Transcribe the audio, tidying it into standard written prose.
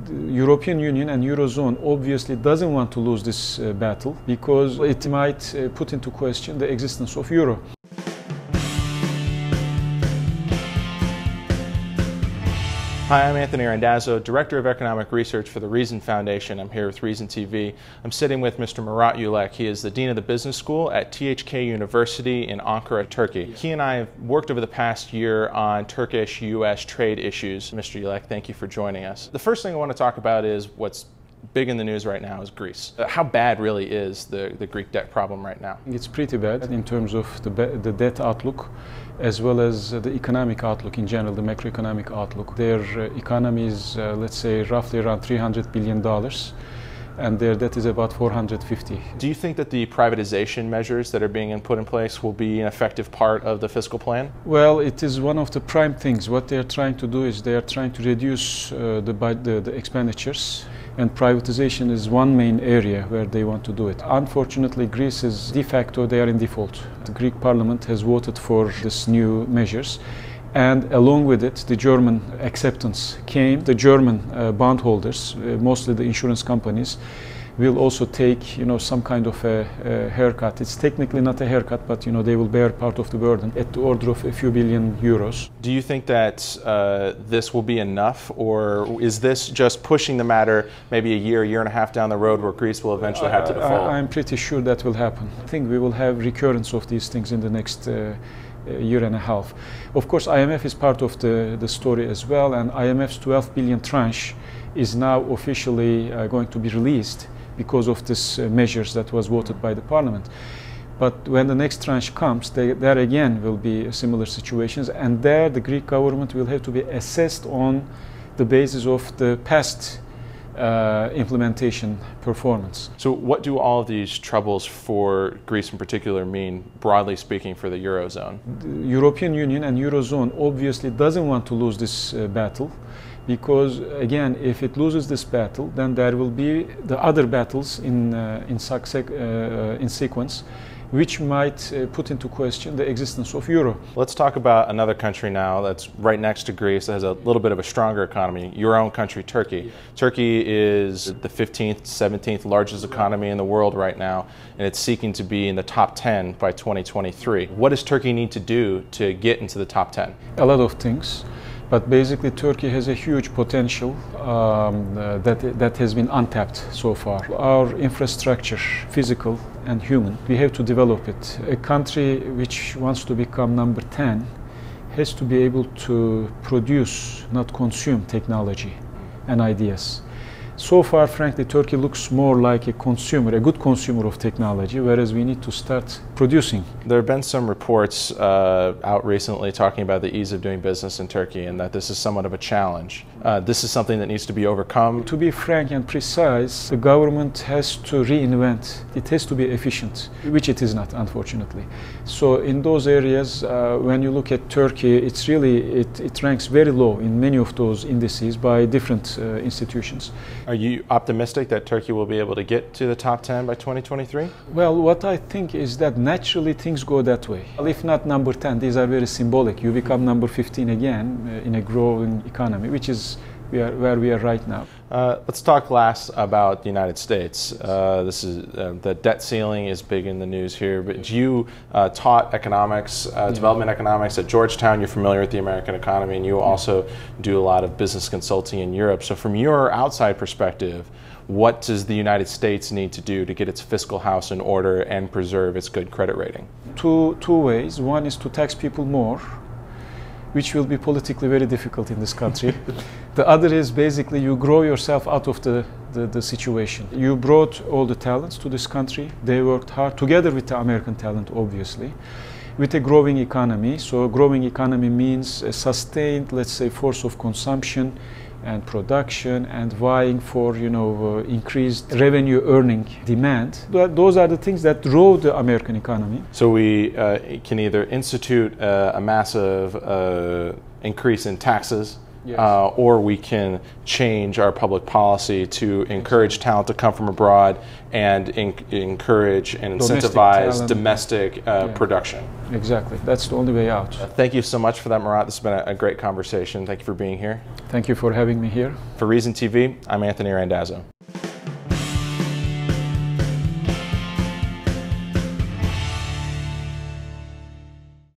The European Union and Eurozone obviously doesn't want to lose this battle because it might put into question the existence of Euro. Hi, I'm Anthony Randazzo, Director of Economic Research for the Reason Foundation. I'm here with Reason TV. I'm sitting with Mr. Murat Yülek. He is the Dean of the Business School at THK University in Ankara, Turkey. He and I have worked over the past year on Turkish-U.S. trade issues. Mr. Yülek, thank you for joining us. The first thing I want to talk about is what's big in the news right now is Greece. How bad really is the Greek debt problem right now? It's pretty bad in terms of the debt outlook as well as the economic outlook in general, the macroeconomic outlook. Their economy is, let's say, roughly around $300 billion and their debt is about 450. Do you think that the privatization measures that are being put in place will be an effective part of the fiscal plan? Well, it is one of the prime things. What they are trying to do is they are trying to reduce the expenditures, and privatization is one main area where they want to do it. Unfortunately, Greece is de facto, they are in default. The Greek parliament has voted for these new measures, and along with it, the German acceptance came. The German bondholders, mostly the insurance companies, will also take, some kind of a haircut. It's technically not a haircut, but they will bear part of the burden at the order of a few billion euros. Do you think that this will be enough, or is this just pushing the matter maybe a year and a half down the road where Greece will eventually have to default? I'm pretty sure that will happen. I think we will have recurrence of these things in the next year and a half. Of course, IMF is part of the story as well, and IMF's 12 billion tranche is now officially going to be released because of this measures that was voted by the parliament. But when the next tranche comes, there again will be similar situations, and there the Greek government will have to be assessed on the basis of the past implementation performance. So what do all of these troubles for Greece in particular mean, broadly speaking, for the Eurozone? The European Union and Eurozone obviously doesn't want to lose this battle, because again, if it loses this battle, then there will be the other battles in sequence, which might put into question the existence of Euro. Let's talk about another country now that's right next to Greece that has a little bit of a stronger economy, your own country, Turkey. Yeah. Turkey is the 15th, 17th largest economy in the world right now, and it's seeking to be in the top 10 by 2023. What does Turkey need to do to get into the top 10? A lot of things. But basically, Turkey has a huge potential that has been untapped so far. Our infrastructure, physical and human, we have to develop it. A country which wants to become number 10 has to be able to produce, not consume technology and ideas. So far, frankly, Turkey looks more like a consumer, a good consumer of technology, whereas we need to start producing. There have been some reports out recently talking about the ease of doing business in Turkey and that this is somewhat of a challenge. This is something that needs to be overcome. To be frank and precise, the government has to reinvent. It has to be efficient, which it is not, unfortunately. So in those areas, when you look at Turkey, it's really, it ranks very low in many of those indices by different institutions. Are you optimistic that Turkey will be able to get to the top 10 by 2023? Well, what I think is that naturally things go that way. If not number 10, these are very symbolic. You become number 15 again in a growing economy, which is where we are right now. Let's talk last about the United States. The debt ceiling is big in the news here, but you taught economics, development economics at Georgetown. You're familiar with the American economy, and you also do a lot of business consulting in Europe. So from your outside perspective, what does the United States need to do to get its fiscal house in order and preserve its good credit rating? Two ways. One is to tax people more, which will be politically very difficult in this country. The other is basically you grow yourself out of the situation. You brought all the talents to this country. They worked hard together with the American talent, obviously, with a growing economy. So a growing economy means a sustained, let's say, force of consumption and production and vying for, increased revenue earning demand. Those are the things that drove the American economy. So we can either institute a massive increase in taxes Yes. Or we can change our public policy to encourage talent to come from abroad and encourage and incentivize domestic production. Exactly. That's the only way out. Thank you so much for that, Murat. This has been a great conversation. Thank you for being here. Thank you for having me here. For Reason TV, I'm Anthony Randazzo.